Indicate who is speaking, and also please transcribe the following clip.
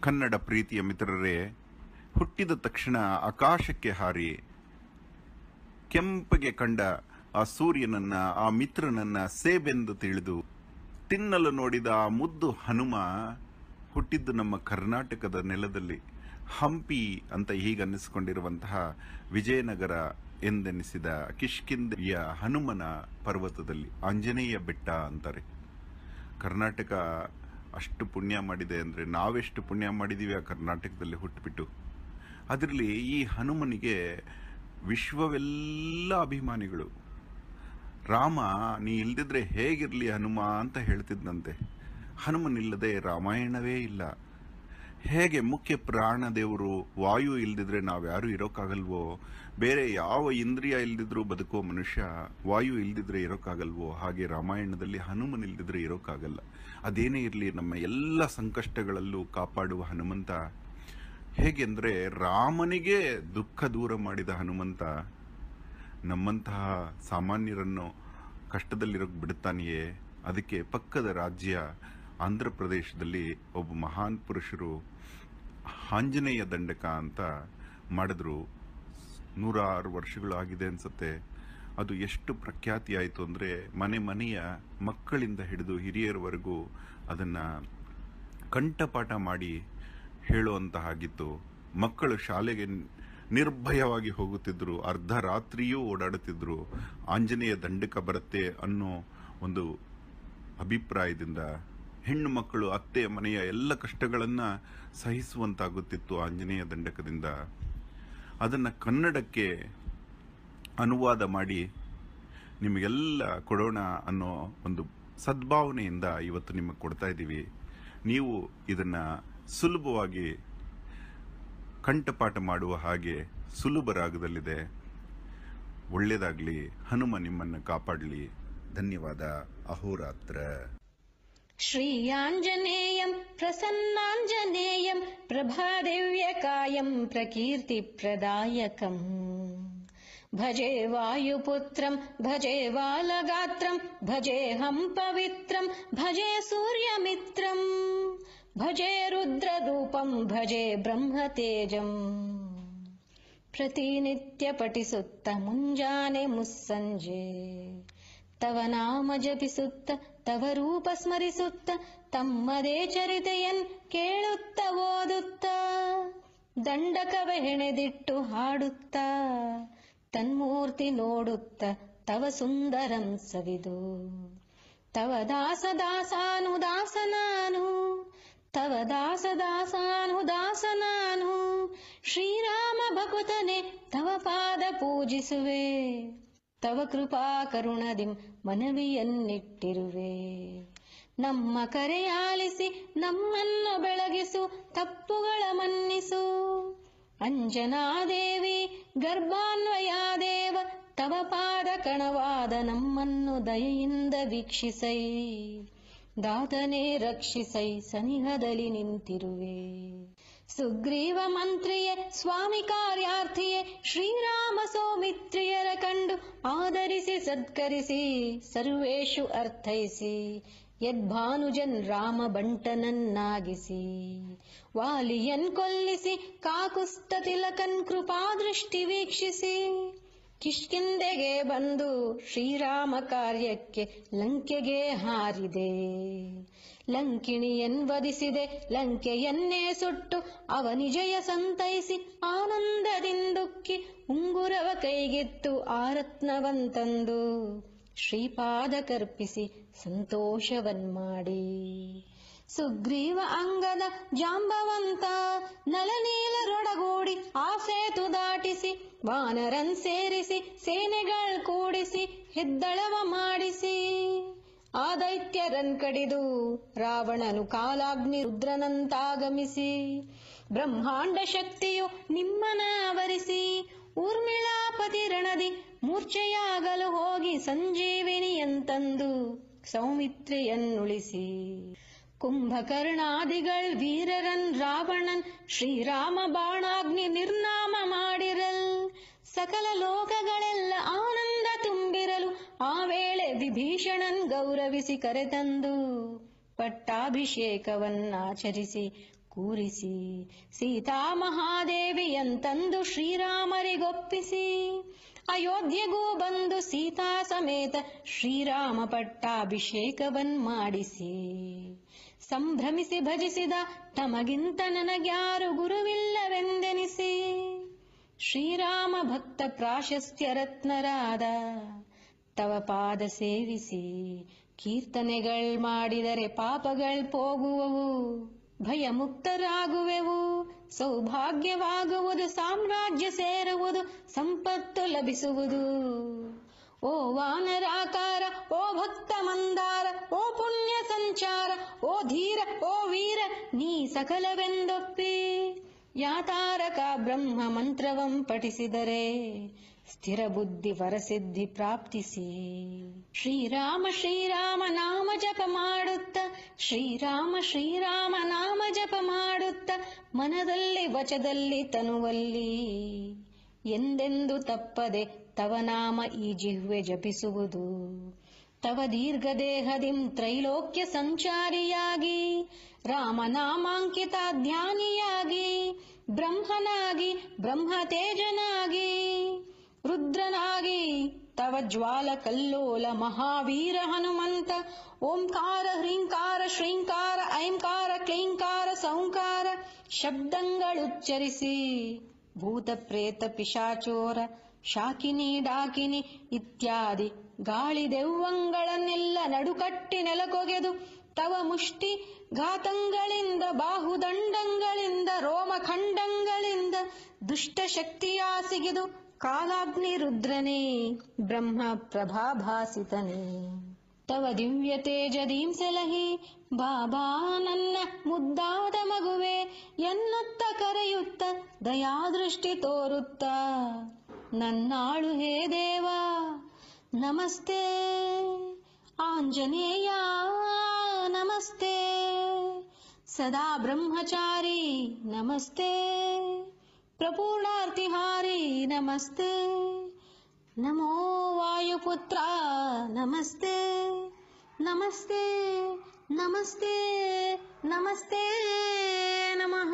Speaker 1: ಕನ್ನಡ ಪ್ರೀತಿಯ ಮಿತ್ರರೇ, ಹುಟ್ಟಿದ ತಕ್ಷಣ ಆಕಾಶಕ್ಕೆ ಹಾರಿ ಕೆಂಪಗೆ ಕಂಡ ಆ ಸೂರ್ಯನನ್ನ, ಆ ಮಿತ್ರನನ್ನ ಸೇಬೆಂದು ತಿಳಿದು ತಿನ್ನಲು ನೋಡಿದ ಆ ಮುದ್ದು ಹನುಮ ಹುಟ್ಟಿದ್ದು ನಮ್ಮ ಕರ್ನಾಟಕದ ನೆಲದಲ್ಲಿ. ಹಂಪಿ ಅಂತ ಹೀಗನ್ನಿಸಿಕೊಂಡಿರುವಂತಹ ವಿಜಯನಗರ ಎಂದೆನಿಸಿದ ಕಿಷ್ಕಿಂಧೆಯ ಹನುಮನ ಪರ್ವತದಲ್ಲಿ, ಆಂಜನೇಯ ಬೆಟ್ಟ ಅಂತಾರೆ. ಕರ್ನಾಟಕ ಅಷ್ಟು ಪುಣ್ಯ ಮಾಡಿದೆ ಅಂದರೆ ನಾವೆಷ್ಟು ಪುಣ್ಯ ಮಾಡಿದ್ದೀವಿ ಆ ಕರ್ನಾಟಕದಲ್ಲಿ ಹುಟ್ಟುಬಿಟ್ಟು. ಅದರಲ್ಲಿ ಈ ಹನುಮನಿಗೆ ವಿಶ್ವವೆಲ್ಲ ಅಭಿಮಾನಿಗಳು. ರಾಮ ನೀ ಇಲ್ದಿದ್ರೆ ಹೇಗಿರಲಿ ಹನುಮ ಅಂತ ಹೇಳ್ತಿದ್ದಂತೆ. ಹನುಮನಿಲ್ಲದೆ ರಾಮಾಯಣವೇ ಇಲ್ಲ. ಹೇಗೆ ಮುಖ್ಯ ಪ್ರಾಣ ದೇವರು ವಾಯು ಇಲ್ದಿದ್ರೆ ನಾವ್ಯಾರು ಇರೋಕ್ಕಾಗಲ್ವೋ, ಬೇರೆ ಯಾವ ಇಂದ್ರಿಯ ಇಲ್ದಿದ್ರೂ ಬದುಕೋ ಮನುಷ್ಯ ವಾಯು ಇಲ್ದಿದ್ರೆ ಇರೋಕ್ಕಾಗಲ್ವೋ, ಹಾಗೆ ರಾಮಾಯಣದಲ್ಲಿ ಹನುಮನ್ ಇಲ್ದಿದ್ರೆ ಇರೋಕ್ಕಾಗಲ್ಲ. ಅದೇನೇ ಇರಲಿ, ನಮ್ಮ ಎಲ್ಲ ಸಂಕಷ್ಟಗಳಲ್ಲೂ ಕಾಪಾಡುವ ಹನುಮಂತ. ಹೇಗೆಂದ್ರೆ ರಾಮನಿಗೆ ದುಃಖ ದೂರ ಮಾಡಿದ ಹನುಮಂತ ನಮ್ಮಂತಹ ಸಾಮಾನ್ಯರನ್ನು ಕಷ್ಟದಲ್ಲಿರೋಕೆ ಬಿಡುತ್ತಾನೆಯೇ? ಅದಕ್ಕೆ ಪಕ್ಕದ ರಾಜ್ಯ ಆಂಧ್ರ ಪ್ರದೇಶದಲ್ಲಿ ಒಬ್ಬ ಮಹಾನ್ ಪುರುಷರು ಆಂಜನೇಯ ದಂಡಕ ಅಂತ ಮಾಡಿದ್ರು. 106 ವರ್ಷಗಳು ಆಗಿದೆ ಅನ್ಸುತ್ತೆ. ಅದು ಎಷ್ಟು ಪ್ರಖ್ಯಾತಿ ಆಯಿತು ಅಂದರೆ ಮನೆ ಮನೆಯ ಮಕ್ಕಳಿಂದ ಹಿಡಿದು ಹಿರಿಯರವರೆಗೂ ಅದನ್ನು ಕಂಠಪಾಠ ಮಾಡಿ ಹೇಳುವಂತಹಾಗಿತ್ತು. ಮಕ್ಕಳು ಶಾಲೆಗೆ ನಿರ್ಭಯವಾಗಿ ಹೋಗುತ್ತಿದ್ರು, ಅರ್ಧ ರಾತ್ರಿಯೂ ಓಡಾಡುತ್ತಿದ್ರು. ಆಂಜನೇಯ ದಂಡಕ ಬರುತ್ತೆ ಅನ್ನೋ ಒಂದು ಅಭಿಪ್ರಾಯದಿಂದ ಹೆಣ್ಣು ಮಕ್ಕಳು ಅತ್ತೆಯ ಮನೆಯ ಎಲ್ಲ ಕಷ್ಟಗಳನ್ನು ಸಹಿಸುವಂತಾಗುತ್ತಿತ್ತು ಆಂಜನೇಯ ದಂಡಕದಿಂದ. ಅದನ್ನು ಕನ್ನಡಕ್ಕೆ ಅನುವಾದ ಮಾಡಿ ನಿಮಗೆಲ್ಲ ಕೊಡೋಣ ಅನ್ನೋ ಒಂದು ಸದ್ಭಾವನೆಯಿಂದ ಇವತ್ತು ನಿಮಗೆ ಕೊಡ್ತಾ ಇದ್ದೀವಿ. ನೀವು ಇದನ್ನು ಸುಲಭವಾಗಿ ಕಂಠಪಾಠ ಮಾಡುವ ಹಾಗೆ ಸುಲಭ ರಾಗದಲ್ಲಿದೆ. ಒಳ್ಳೆಯದಾಗಲಿ, ಹನುಮ ನಿಮ್ಮನ್ನು ಕಾಪಾಡಲಿ. ಧನ್ಯವಾದ. ಅಹೋರಾತ್ರ.
Speaker 2: ಶ್ರೀಯಾಂಜನೇಯಂ ಪ್ರಸನ್ನಾಂಜನೇಯಂ ಪ್ರಭಾದಿವ್ಯಕಾಯಂ ಪ್ರಕೀರ್ತಿಪ್ರದಾಯಕಂ ಭಜೆ ವಾಯುಪುತ್ರಂ ಭಜೆ ಬಾಲಗಾತ್ರಂ ಭಜೆಹಂ ಪವಿತ್ರಂ ಭಜೆ ಸೂರ್ಯಮಿತ್ರಂ ಭಜೆ ರುದ್ರರೂಪಂ ಭಜೆ ಬ್ರಹ್ಮತೇಜಂ. ಪ್ರತಿನಿತ್ಯ ಪಠಿಸುತ್ತ ಮುಂಜಾನೆ ಮುಸ್ಸಂಜೆ ತವ ನಾಮ ಜಪಿಸುತ್ತ ತವ ರೂಪ ಸ್ಮರಿಸುತ್ತ ತಮ್ಮದೇ ಚರಿತೆಯನ್ ಕೇಳುತ್ತ ಓದುತ್ತ ದಂಡಕವ ಹೆಣೆದಿಟ್ಟು ಹಾಡುತ್ತ ತನ್ಮೂರ್ತಿ ನೋಡುತ್ತ ತವ ಸುಂದರಂ ಸವಿದು ತವ ದಾಸ ದಾಸಾನುದಾಸನಾನು ತವ ದಾಸ ದಾಸಾನುದಾಸನಾನು ಶ್ರೀರಾಮ ಭಕುತನೆ ತವ ಪಾದ ಪೂಜಿಸುವೆ ತವ ಕೃಪಾ ಕರುಣದಿಂ ಮನವಿಯನ್ನಿಟ್ಟಿರುವೆ. ನಮ್ಮ ಕರೆಯಾಲಿಸಿ ನಮ್ಮನ್ನು ಬೆಳಗಿಸು ತಪ್ಪುಗಳ ಮನ್ನಿಸು. ಅಂಜನಾದೇವಿ ಗರ್ಭಾನ್ವಯಾದೇವ ತವ ಪಾದ ಕಣವಾದ ನಮ್ಮನ್ನು ದಯೆಯಿಂದ ವೀಕ್ಷಿಸೈ. ದಾತನೇ ರಕ್ಷಿಸೈ ಸನಿಹದಲ್ಲಿ ನಿಂತಿರುವೆ. ಸುಗ್ರೀವ ಮಂತ್ರಿಯೇ ಸ್ವಾಮಿ ಕಾರ್ಯಾರ್ಥಿಯೇ ಶ್ರೀರಾಮ ಸೌಮಿತ್ರಿಯರ ಕಂಡು ಆದರಿಸಿ ಸತ್ಕರಿಸಿ ಸರ್ವೇಷು ಅರ್ಥೈಸಿ ಯದ್ಭಾನುಜನ್ ರಾಮ ಬಂಟನನ್ನಾಗಿಸಿ ವಾಲಿಯನ್ ಕೊಲ್ಲಿಸಿ ಕಾಕುಸ್ತ ತಿಲಕನ್ ಕೃಪಾದೃಷ್ಟಿ ವೀಕ್ಷಿಸಿ ಕಿಷ್ಕಿಂಧೆಗೆ ಬಂದು ಶ್ರೀರಾಮ ಕಾರ್ಯಕ್ಕೆ ಲಂಕೆಗೆ ಹಾರಿದೆ. ಲಂಕಿಣಿಯನ್ ವಧಿಸಿದೆ ಲಂಕೆಯನ್ನೇ ಸುಟ್ಟು ಅವನಿಜಯ ಸಂತೈಸಿ ಆನಂದದಿಂದುಕ್ಕಿ ಉಂಗುರವ ಕೈಗಿತ್ತು ಆರತ್ನವಂತಂದು ಶ್ರೀಪಾದ ಕರ್ಪಿಸಿ ಸಂತೋಷವನ್ಮಾಡಿ. ಸುಗ್ರೀವ ಅಂಗದ ಜಾಂಬವಂತ ನಲನೀಲರೊಡಗೂಡಿ ಆ ಸೇತು ದಾಟಿಸಿ ವಾನರನ್ ಸೇರಿಸಿ ಸೇನೆಗಳ್ ಕೂಡಿಸಿ ಹೆದ್ದಳವ ಮಾಡಿಸಿ ಆ ದೈತ್ಯರನ್ ಕಡಿದು ರಾವಣನು ಕಾಲಾಗ್ನಿ ರುದ್ರನಂತಾಗಮಿಸಿ ಬ್ರಹ್ಮಾಂಡ ಶಕ್ತಿಯು ನಿಮ್ಮನ ಆವರಿಸಿ ಊರ್ಮಿಳಾಪತಿ ರಣದಿ ಮೂರ್ಛೆಯಾಗಲು ಹೋಗಿ ಸಂಜೀವಿನಿಯಂತಂದು ಸೌಮಿತ್ರಿಯನ್ನುಳಿಸಿ ಕುಂಭಕರ್ಣಾದಿಗಳ್ ವೀರರನ್ ರಾವಣನ್ ಶ್ರೀರಾಮ ಬಾಣಾಗ್ನಿ ನಿರ್ನಾಮ ಮಾಡಿರಲ್. ಸಕಲ ಲೋಕಗಳೆಲ್ಲ ಆನಂದ ತುಂಬಿರಲು ಆ ವೇಳೆ ವಿಭೀಷಣನ್ ಗೌರವಿಸಿ ಕರೆತಂದು ಪಟ್ಟಾಭಿಷೇಕವನ್ನಾಚರಿಸಿ ಕೂರಿಸಿ ಸೀತಾ ಮಹಾದೇವಿಯಂತಂದು ಶ್ರೀರಾಮರಿಗೊಪ್ಪಿಸಿ ಅಯೋಧ್ಯೆಗೂ ಬಂದು ಸೀತಾ ಸಮೇತ ಶ್ರೀರಾಮ ಪಟ್ಟಾಭಿಷೇಕವನ್ ಮಾಡಿಸಿ ಸಂಭ್ರಮಿಸಿ ಭಜಿಸಿದ ತಮಗಿಂತ ನನಗ್ಯಾರು ಗುರುವಿಲ್ಲವೆಂದೆನಿಸಿ ಶ್ರೀರಾಮ ಭಕ್ತ ಪ್ರಾಶಸ್ತ್ಯ ರತ್ನರಾದ ತವ ಪಾದ ಸೇವಿಸಿ ಕೀರ್ತನೆಗಳ್ ಮಾಡಿದರೆ ಪಾಪಗಳ್ ಹೋಗುವವು ಭಯ ಮುಕ್ತರಾಗುವೆವು ಸೌಭಾಗ್ಯವಾಗುವುದು ಸಾಮ್ರಾಜ್ಯ ಸೇರುವುದು ಸಂಪತ್ತು ಲಭಿಸುವುದು ಓ ವಾನರಾಕಾರ ಓ ಭಕ್ತ ಮಂದಾರ ಓ ಪುಣ್ಯ ಸಂಚಾರ ಓ ಧೀರ ಓ ವೀರ ನೀ ಸಕಲವೆಂದೊಪ್ಪಿ ಯಾತಾರಕ ಬ್ರಹ್ಮ ಮಂತ್ರವಂ ಪಠಿಸಿದರೆ ಸ್ಥಿರ ಬುದ್ಧಿ ವರಸಿದ್ಧಿ ಪ್ರಾಪ್ತಿಸಿ ಶ್ರೀರಾಮ ಶ್ರೀರಾಮ ನಾಮ ಜಪ ಮಾಡುತ್ತ ಶ್ರೀರಾಮ ಶ್ರೀರಾಮ ನಾಮ ಜಪ ಮಾಡುತ್ತ ಮನದಲ್ಲಿ ವಚದಲ್ಲಿ ತನುವಲ್ಲಿ ಎಂದೆಂದು ತಪ್ಪದೆ ತವ ನಾಮ ಈ ಜಿಹ್ವೆ ಜಪಿಸುವುದು ತವ ದೀರ್ಘ ದೇಹದಿಂ ತ್ರೈಲೋಕ್ಯ ಸಂಚಾರಿಯಾಗಿ ರಾಮನಾಮಾಂಕಿತ ಧ್ಯಾನಿಯಾಗಿ ಬ್ರಹ್ಮನಾಗಿ ಬ್ರಹ್ಮತೇಜನಾಗಿ ರುದ್ರನಾಗಿ ತವ ಜ್ವಾಲ ಕಲ್ಲೋಲ ಮಹಾವೀರ ಹನುಮಂತ ಓಂಕಾರ ಹ್ರೀಂಕಾರ ಶ್ರೀಂಕಾರ ಐಂಕಾರ ಕ್ಲೀಂಕಾರ ಸೌಂಕಾರ ಶಬ್ದಗಳುಚ್ಚರಿಸಿ ಭೂತ ಪ್ರೇತ ಪಿಶಾಚೋರ ಶಾಕಿನಿ ಡಾಕಿನಿ ಇತ್ಯಾದಿ ಗಾಳಿ ದೆವ್ವಂಗಳನ್ನೆಲ್ಲ ನಡುಕಟ್ಟಿ ನೆಲಕೊಗೆದು ತವ ಮುಷ್ಟಿ ಘಾತಂಗಳಿಂದ ಬಾಹುದಂಡಗಳಿಂದ ರೋಮಖಂಡಗಳಿಂದ ದುಷ್ಟ ಶಕ್ತಿಯಾಸಿಗಿದು ಕಾಲಾಗ್ನಿ ರುದ್ರನೇ ಬ್ರಹ್ಮ ಪ್ರಭಾಭಾಸಿತನೇ ತವ ದಿವ್ಯ ತೇಜದೀಂ ಸಲಹಿ ಬಾಬಾ ನನ್ನ ಮುದ್ದಾದ ಮಗುವೆ ಎನ್ನುತ್ತ ಕರೆಯುತ್ತ ದಯಾದೃಷ್ಟಿ ತೋರುತ್ತ ನನ್ನಾಳು ಹೇ ದೇವ ನಮಸ್ತೆ ಆಂಜನೇಯ ನಮಸ್ತೆ ಸದಾ ಬ್ರಹ್ಮಚಾರಿ ನಮಸ್ತೆ ಪ್ರಪೂರ್ಣಾರ್ತಿಹಾರಿ ನಮಸ್ತೆ ನಮೋ ವಾಯುಪುತ್ರ ನಮಸ್ತೆ ನಮಸ್ತೆ ನಮಸ್ತೆ ನಮಸ್ತೆ ನಮಃ